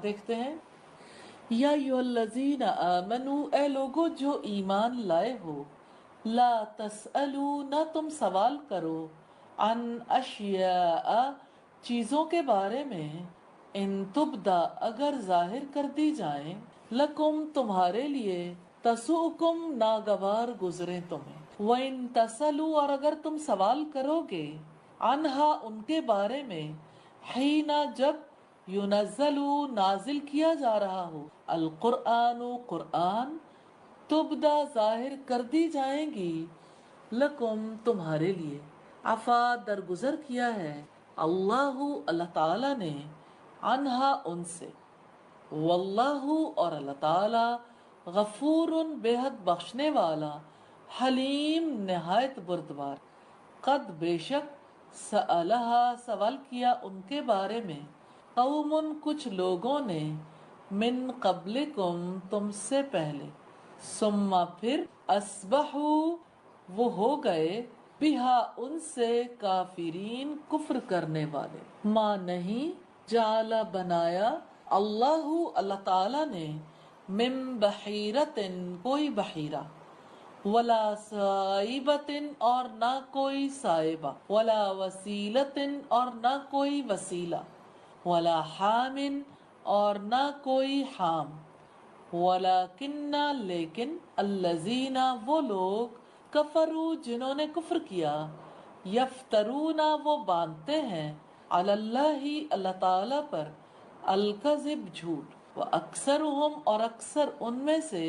دیکھتے ہیں، یا ایھا آمنو، اے لوگو جو ایمان لائے ہو، لا تسألو، نہ تم سوال کرو، عن اشیاء، چیزوں کے بارے میں، ان تبدا، اگر ظاہر کر دی جائیں، لکم، تمہارے لیے، تسؤکم، ناگوار گزرے تمہیں، وَإِن تسألوا، اور اگر تم سوال کرو گے، عنہا، ان کے بارے میں، حین، جب، ینزل، نازل کیا جا رہا ہو، القرآن، قرآن، تبدا، ظاہر کر دی جائیں گی، لکم، تمہارے لیے، عفا، درگزر کیا ہے، اللہ، اللہ تعالیٰ نے، عنہا، ان سے، واللہ، اور اللہ تعالیٰ، غفور، بے حد بخشنے والا، حلیم، نہایت بردبار، قد، بے شک، سألہا، سوال کیا ان کے بارے میں، قوم، کچھ لوگوں نے، من قبلکم، تم سے پہلے، ثم، پھر، اصبحوا، وہ ہو گئے، بہا، ان سے، کافرین، کفر کرنے والے، ما، نہیں، جعل، بنایا، اللہ، اللہ تعالیٰ نے، من بحیرۃ، کوئی بحیرہ، ولا صائبۃ، اور نہ کوئی صائبہ، ولا وسیلۃ، اور نہ کوئی وسیلہ، ولا حام، اور نہ کوئی حام، ولیکن، لیکن، الذین، وہ لوگ، کفروا، جنہوں نے کفر کیا، یفترون، وہ باندھتے ہیں، علی اللہ، اللہ تعالیٰ پر، الکذب، جھوٹ، وَأَكْثَرُهُمْ، اور اکثر ان میں سے،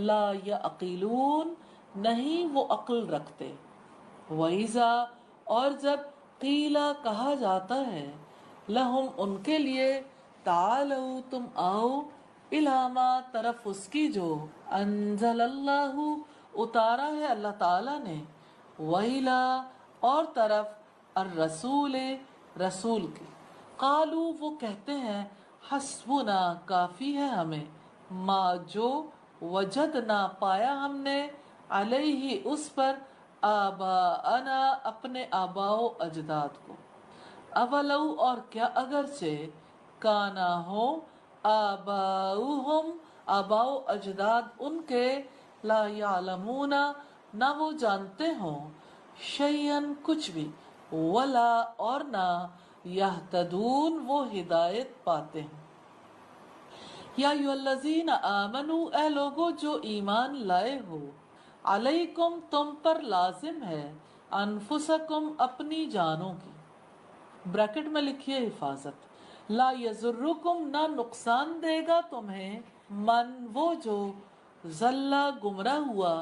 لا یعقلون، نہیں وہ عقل رکھتے، وَإِذَا، اور جب، قیلا، کہا جاتا ہے، لہم، ان کے لیے، تعالوا، تم آؤ، الی ما، طرف اس کی جو، انزل اللہ، اتارا ہے اللہ تعالیٰ نے، وَإِلَى، اور طرف، الرسول، رسول کی، قالو، وہ کہتے ہیں، حسبنا، کافی ہے ہمیں، ما، جو، وجدنا، پایا ہم نے، علیہ، اس پر، آباءنا، اپنے آباء و اجداد کو، اولو، اور کیا، اگرچہ، کانا، ہو، آباؤہم، آباء و اجداد ان کے، لا یعلمون، نہ وہ جانتے ہوں، شیئن، کچھ بھی، ولا، اور نہ، یہتدون، وہ ہدایت پاتے ہیں، یا ایھا الذین آمنو، اے لوگو جو ایمان لائے ہو، علیکم، تم پر لازم ہے، انفسکم، اپنی جانوں کی، بریکٹ میں لکھیے حفاظت، لا یضرکم، نہ نقصان دے گا تمہیں، من، وہ جو، ضل، گمراہ ہوا،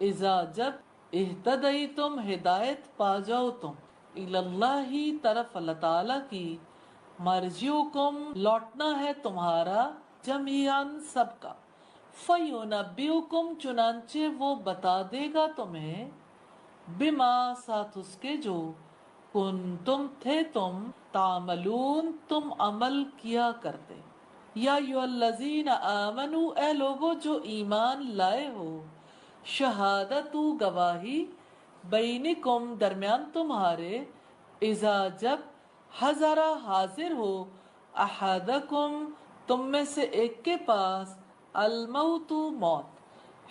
اذا، جب، اہتدیتم، ہدایت پا جاؤ تم، اللہ، طرف اللہ تعالیٰ کی، مرجعکم، لوٹنا ہے تمہارا، جمیعاً، سب کا، فینبئکم، چنانچہ وہ بتا دے گا تمہیں، بما، ساتھ اس کے جو، کنتم، تھے تم، تعملون، تم عمل کیا کرتے، یا ایھا الذین آمنو، اے لوگو جو ایمان لائے ہو، شہادت، گواہی، بینکم، درمیان تمہارے، اذا، جب، حضر، حاضر ہو، احدکم، تم میں سے ایک کے پاس، الموت، موت،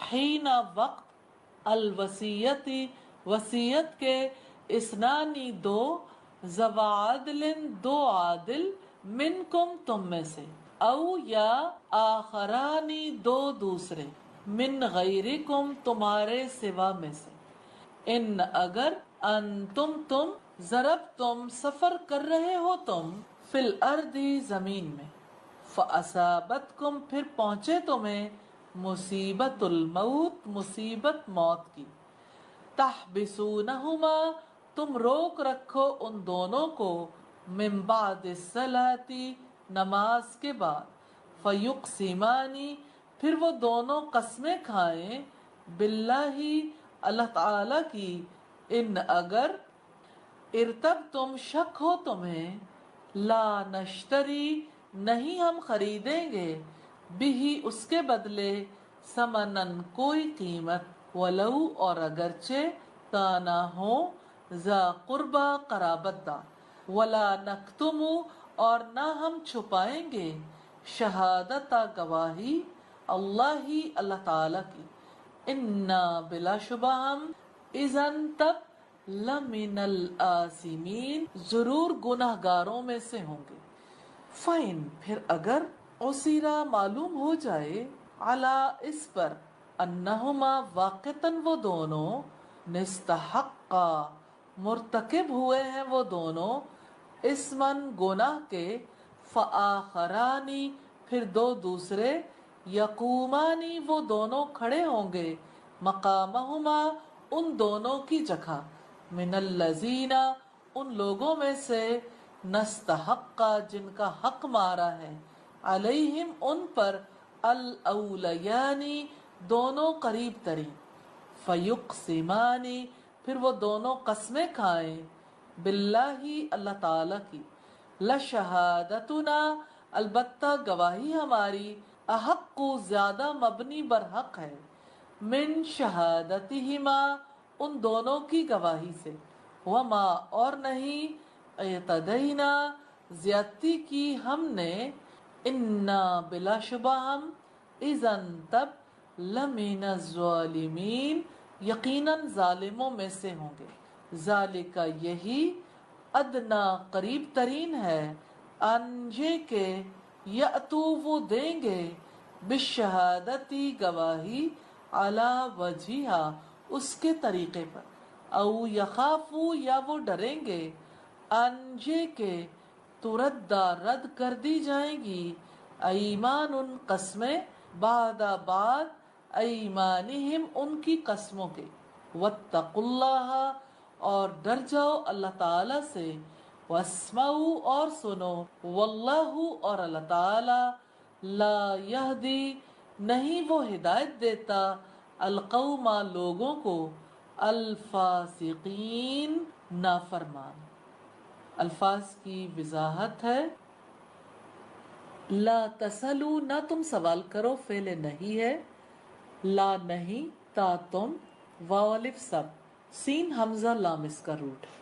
حین، وقت، الوصیت، وصیت کے، اثنانی، دو، ذوی عدل، دو عادل، منکم، تم میں سے، او، یا، آخرانی، دو دوسرے، من غیرکم، تمہارے سوا میں سے، ان، اگر، تم، ضربتم، سفر کر رہے ہو تم، فی الارض، زمین میں، فاصابتکم، پھر پہنچے تمہیں، مصیبت الموت، مصیبت موت کی، تحبسونہما، تم روک رکھو ان دونوں کو، من بعد الصلاۃ، نماز کے بعد، فیقسمان، پھر وہ دونوں قسمیں کھائیں، باللہ، اللہ تعالی کی، ان، اگر، ارتبتم، شک ہو تمہیں، لا نشتری، نہیں ہم خریدیں گے، بھی، اس کے بدلے، ثمنن، کوئی قیمت، ولو، اور اگرچہ، کانا، ہو، ذا قربا، قرابت دار، ولا نکتم، اور نہ ہم چھپائیں گے، शहादत गवाही अल्लाह ही अल्लाह ताला की, इन्ना बिला शुबा हम इज़न तब लमिनल आसिमीन जरूर गुनहगारों में से होंगे। फाइन फिर अगर उसीरा मालूम हो जाए अला इस पर अन्नहुमा वाक़तन वो दोनों निस्तहक्का मुर्तकिब हुए हैं वो दोनों इसमन गुनाह के फ़आखरानी फिर दो दूसरे यकूमानी वो दोनों खड़े होंगे मकामहुमा उन दोनों की जगह मिनल लजीना उन लोगों में से नस्तहक्का जिनका हक मारा है अलैहिम उन पर अल औलयानी दोनों करीब तरीन फयुक्सिमानी फिर वो दोनों कस्में खाएं बिल्लाही अल्लाह ताला की लशहादतुना अलबत्ता गवाही हमारी अहक्कु ज्यादा मबनी बरहक है मिन शहादतिहिमा उन दोनों की गवाही से वमा और नहीं एतदैना ज्यादती की हमने इन्ना बिलाशुबा हम इज़न तब लमीन ज़ालिमीन यकीनन जालिमों में से होंगे। ज़ालिका यही अदना करीब तरीन है अंजे के यअतू वो देंगे बिशहादती गवाही अला वजिहा उसके तरीके पर औ यखाफू या वो डरेंगे अंजे के तुरद्दा रद्द कर दी जाएंगी ईमान उन कस्में बादा बाद ईमानिहिम उनकी कस्मों के वत्तकुल्लाह और डर जाओ अल्लाह ताला से वस्माऊ और सुनो वल्लाहु और अल्लाह ताला ला यहदी नहीं वो हिदायत देता अलकौमा लोगों को अल्फासिकीन नाफरमान। अल्फाज की वजाहत है ला तसलू ना तुम सवाल करो फेले नहीं है ला नहीं ता तुम वालिफ सब सीन हमजा लाम इसका रूट है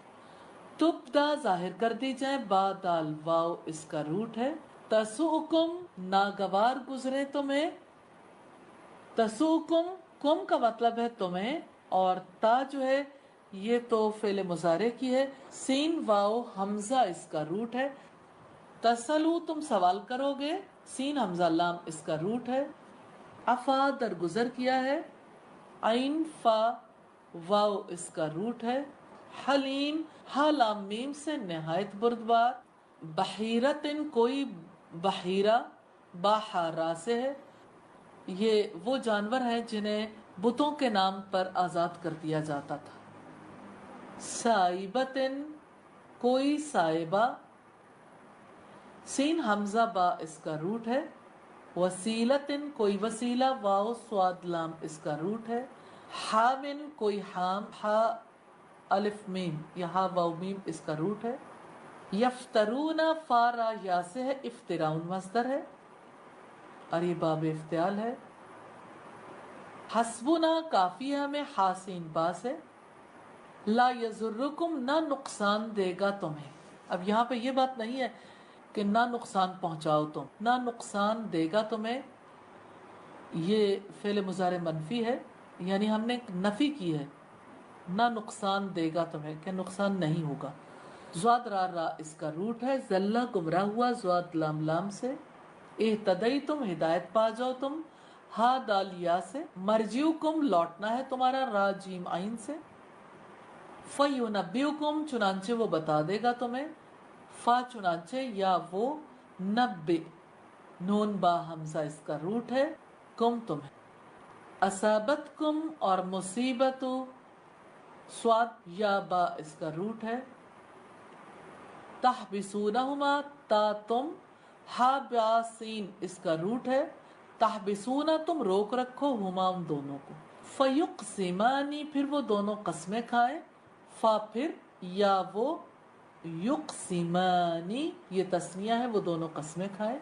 तुबदा जाहिर कर दी जाए बादाल वाव इसका रूट है तसुकुम नागवार गुजरे तुम्हें तसुकुम कुम का मतलब है तुम्हें और ता जो है ये तो फेले मुजारे की है सीन वाव हमजा इसका रूट है तसलू तुम सवाल करोगे सीन हमजा लाम इसका रूट है अफा दरगुजर किया है आइन फा वाव इसका रूट है हलीम हा लाम मीम से नहायत बुर्दबार बहीरतिन कोई बहीरा बाहरा से है ये वो जानवर हैं जिन्हें बुतों के नाम पर आज़ाद कर दिया जाता था साइबतिन कोई साइबा सीन हमजा बा इसका रूट है वसीलतिन कोई वसीला वाव स्वाद लाम इसका रूट है हामिन कोई हाम हा अलिफ मीम यहाँ वाव मीम इसका रूट है यफ्तरूना फारा या से है इफ्तिराउन मस्दर है और ये बाब इफ्तियाल है हस्बुना काफी हमें हासिन बास है ला यजुर्रुकुम ना नुकसान देगा तुम्हें। अब यहाँ पे ये बात नहीं है कि ना नुकसान पहुंचाओ तुम ना नुकसान देगा तुम्हें ये फेले मुजारे मनफी है यानी हमने नफी की है ना नुकसान देगा तुम्हें कि नुकसान नहीं होगा ज़्वाद रा इसका रूट है जल्ला गुमराह हुआ ज़्वाद लाम लाम से एहतदई तुम हिदायत पा जाओ तुम हा दालिया से मर्जियुकुम लौटना है तुम्हारा राजीम आइन से फयुनब्बियुकुम चुनांचे वो बता देगा तुम्हें फा चुनांचे या वो नब्बे नून बा हमजा इसका रूट है कुम तुम्हें असाबत कुम और मुसीबतु स्वाद या बा इसका रूट है तहबिसूनहुमा ता तुम हा ब्यासीन इसका रूट है तहबिसूना तुम रोक रखो हुमा उन दोनों को फयुक्सिमानी फिर वो दोनों कस्में खाएं फा फिर या वो युक्सिमानी ये तस्निया है वो दोनों कस्में खाएं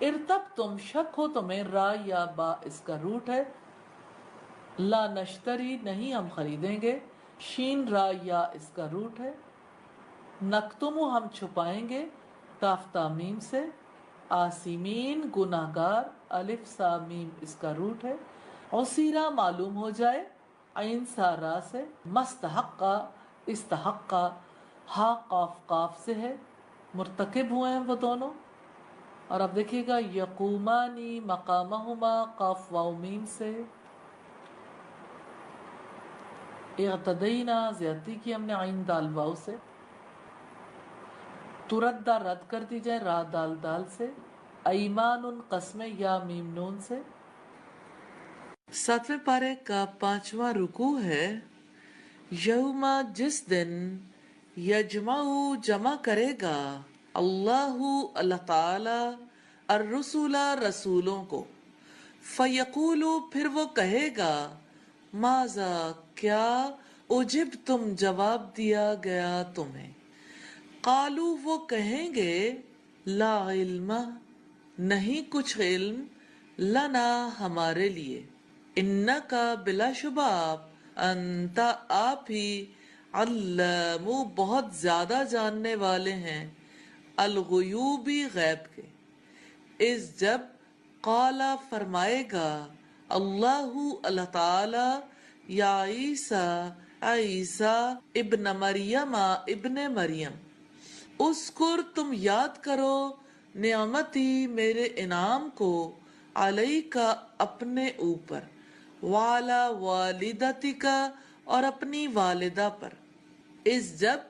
इरतब तुम शक हो तुम्हें रा या बा इसका रूट है ला नश्तरी नहीं हम खरीदेंगे शीन रा या इसका रूट है नक्तुमु हम छुपाएंगे काफ तामीम से आसिमीन गुनाहगार, अलिफ सामीम इसका रूट है। औसीरा मालूम हो जाए, आइन सारा से, मस्तहक्का इस्तहक्का, हा काफ काफ से है, मुर्तकिब हुए हैं वो दोनों। और अब देखिएगा यकूमानी मकामहुमा काफ वाव मीम से। इअतदैना ज्यादती की हमने आइन दाल वाव से। तुरद्दा रद्द कर दी जाए रा दाल दाल से। ऐमानुन कस्मे या मीम नून से। 7वें पारे का 5वां रुकू है। यौमा जिस दिन, यजमाऊ जमा करेगा, अल्लाहु अल्लाह ताला, अर्रसुला रसूलों को, फयकूलु फिर वो कहेगा, माजा क्या, उजिब तुम जवाब दिया गया तुम्हें। कालू वो कहेंगे, ला इल्मा नहीं कुछ इल्म, लना हमारे लिए, इन्नका बिलाशुबा आप, अंता आप ही, अल्लामु बहुत ज्यादा जानने वाले हैं, अलगुयूबी गैब के। इस जब काला फरमाएगा, अल्लाहु अल्लाह ताला, या ईसा ईसा इब्न मरियमा इब्न मरियम, उसकुर तुम याद करो, नियामती मेरे इनाम को, अलई का अपने ऊपर, वाला वालिदती का और अपनी वालिदा पर। इस जब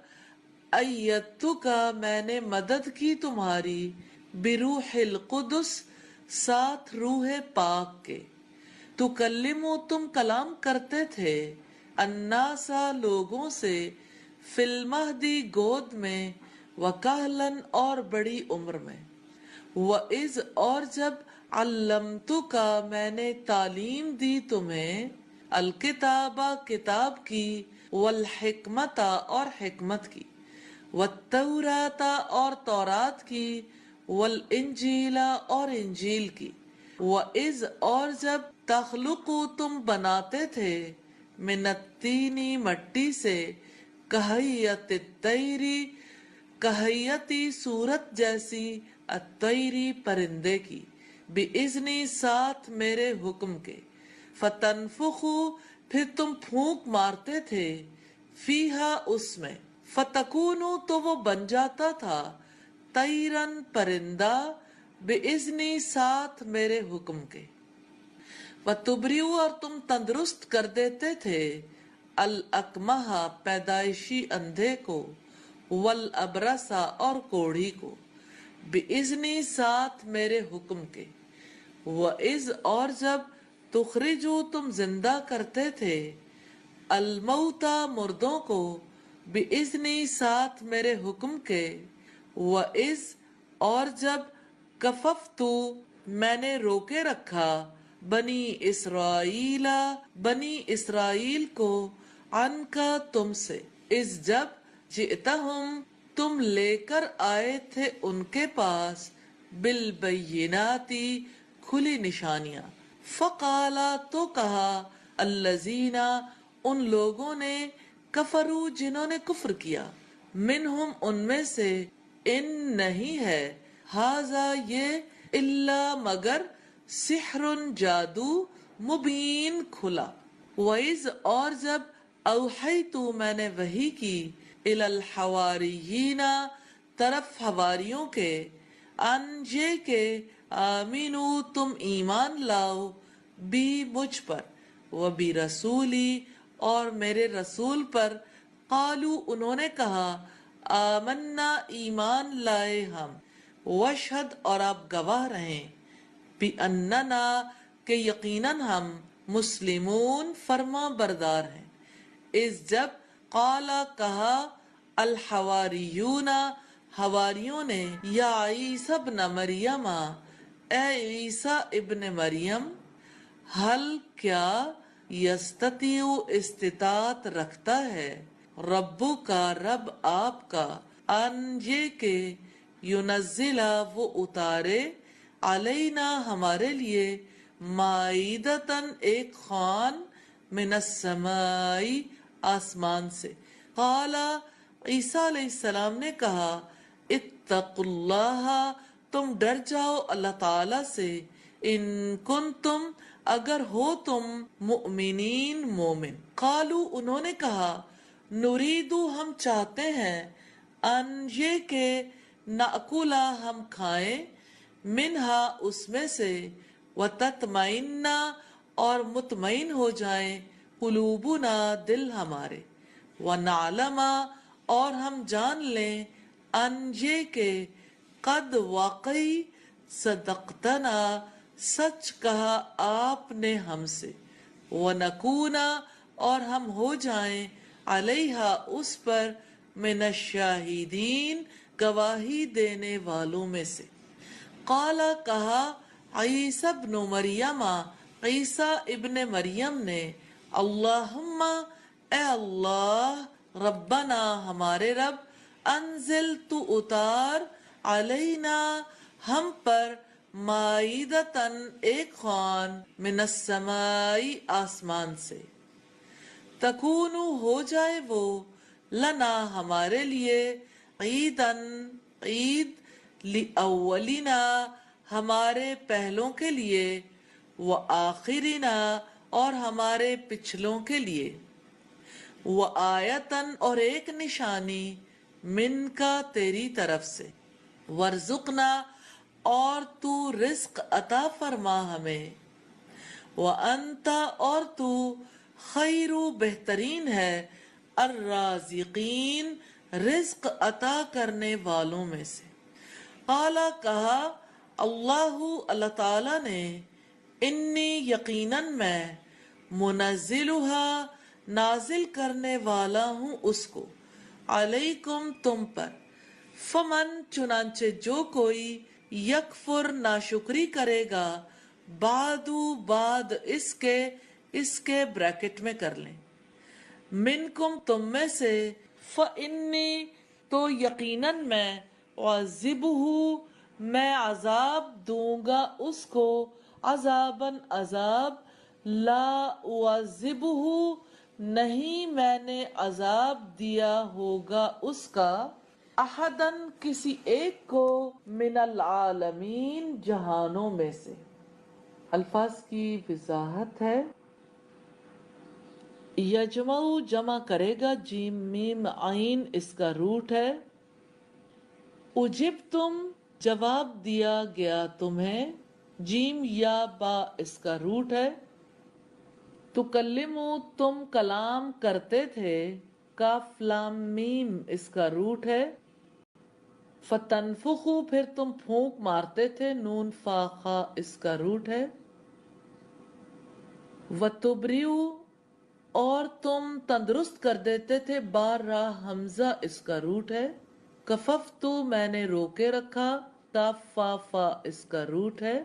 अय्यतु का मैंने मदद की तुम्हारी, बिरूहिल कुदस साथ रूह पाक के, तुकल्लिमु तुम कलाम करते थे, अन्नासा लोगों से, फिल महदी गोद में, वकाहलन और बड़ी उम्र में, व इज और जब, अल्लमतु का मैंने तालीम दी तुम्हें, अल किताबा किताब की, वल हिकमता और हिकमत की, वत्तौराता और तौरात की, वल इंजीला और इंजील की, व इज और जब, तखलुकु तुम बनाते थे, मिनत्तीनी मट्टी से, कहयत तैरी कहयती सूरत जैसी, अतैरी परिंदे की, बिइज़्नी साथ मेरे हुक्म के, फतनफुखु फिर तुम फूंक मारते थे, फीहा उसमें, फतकूनु तो वो बन जाता था, तैरन परिंदा, बिइज़्नी साथ मेरे हुक्म के, वतुबरियु और तुम तंदुरुस्त कर देते थे, अल अकमहा पैदाइशी अंधे को, वल अबरसा और कोढ़ी को, बिइज़्नी साथ मेरे हुक्म के, व इज और जब, तुखरिजु तुम जिंदा करते थे, अल मौता मुर्दों को, बिइज़्नी साथ मेरे हुक्म के, व इज और जब, कफफ्तु मैंने रोके रखा, बनी इसराइला बनी इसराइल को, अनका तुमसे, इस जब, जितहुम तुम लेकर आए थे उनके पास, बिल बय्यिनाती खुली निशानियां, फकाला तो कहा, अल्लजीना उन लोगों ने, कफरू जिन्होंने कुफ्र किया, मिनहुम उनमें से, इन नहीं है, हाजा ये, इल्ला मगर, सिहरुन जादू, मुबीन खुला, वइज और जब, औहैतु मैंने वही की, इलल हवारियीना तरफ हवारियों के, अन ये के, आमीनू तुम ईमान लाओ, बी मुझ पर, व बी रसूली और मेरे रसूल पर, कालू उन्होंने कहा, आमन्ना ईमान लाए हम, वशहद और आप गवाह रहें, बी अन्नना के यकीनन हम, मुस्लिमून फर्मा बरदार हैं। इस जब, काला कहा, अल हवारियूना हवारियों ने, या ईसा इब्न मरियमा ए ईसा इब्न मरियम, हल क्या, यस्ततियु इस्तितात रखता है, रब्बु का रब आपका, अन ये के, युनज़िला वो उतारे, अलैना हमारे लिए, माईदतन एक खान, मिनस्समाई आसमान से, काला ईसा अलैहिस्सलाम ने कहा, इत्तकुल्लाह تم ڈر جاؤ اللہ تعالی سے، ان کنتم اگر ہو تم مؤمنین مومن۔ قالو انہوں نے کہا، نریدو ہم چاہتے ہیں، ان یہ کہ ناکلا ہم کھائیں، منہا اس میں سے، وتطمئن اور مطمئن ہو جائیں، قلوبنا دل ہمارے، ونعلم اور ہم جان لیں، ان یہ کہ قد واقعی صدقتنا سچ کہا آپ نے ہم سے، ونکون اور ہم ہو جائیں علیہا اس پر من الشاہدین گواہی دینے والوں میں سے۔ قال کہا عیسی ابن مریم عیسیٰ ابن مریم نے، اللہم اے اللہ، ربنا ہمارے رب، انزل تو اتار، علینا ہم پر، مائدتن ایک خوان، من السماء آسمان سے، تکونو ہو جائے وہ، لنا ہمارے لیے، عیدن عید، لأولنا ہمارے پہلوں کے لیے، وآخرنا اور ہمارے پچھلوں کے لیے، وآیتن اور ایک نشانی، من کا تیری طرف سے، ورزقنا اور تو رزق عطا فرما ہمیں، وَأَنْتَ اور تو خیر بہترین ہے، الرازقین رزق عطا کرنے والوں میں سے۔ قالا کہا اللہ تعالی نے، انی یقیناً میں، منزلہا نازل کرنے والا ہوں اس کو، علیکم تم پر، فمن چنانچہ جو کوئی، یکفر ناشکری کرے گا، بعد اس کے بریکٹ میں کر لیں، منکم تم میں سے، فإنی تو یقیناً میں، عذبہ میں عذاب دوں گا اس کو، عذاباً عذاب، لا اعذبہ نہیں میں نے عذاب دیا ہوگا اس کا، احداً کسی ایک کو، من العالمین جہانوں میں سے۔ الفاظ کی وضاحت ہے، یجمع جمع کرے گا، جیم میم عین اس کا روٹ ہے، اجبتم جواب دیا گیا تمہیں، جیم یا با اس کا روٹ ہے، تکلمو تم کلام کرتے تھے، کاف لام میم اس کا روٹ ہے، فتنفخو پھر تم پھونک مارتے تھے، نون فا خا اس کا روٹ ہے، وتبریو اور تم تندرست کر دیتے تھے، بار را حمزہ اس کا روٹ ہے، کففتو میں نے روکے رکھا، کاف فا فا اس کا روٹ ہے،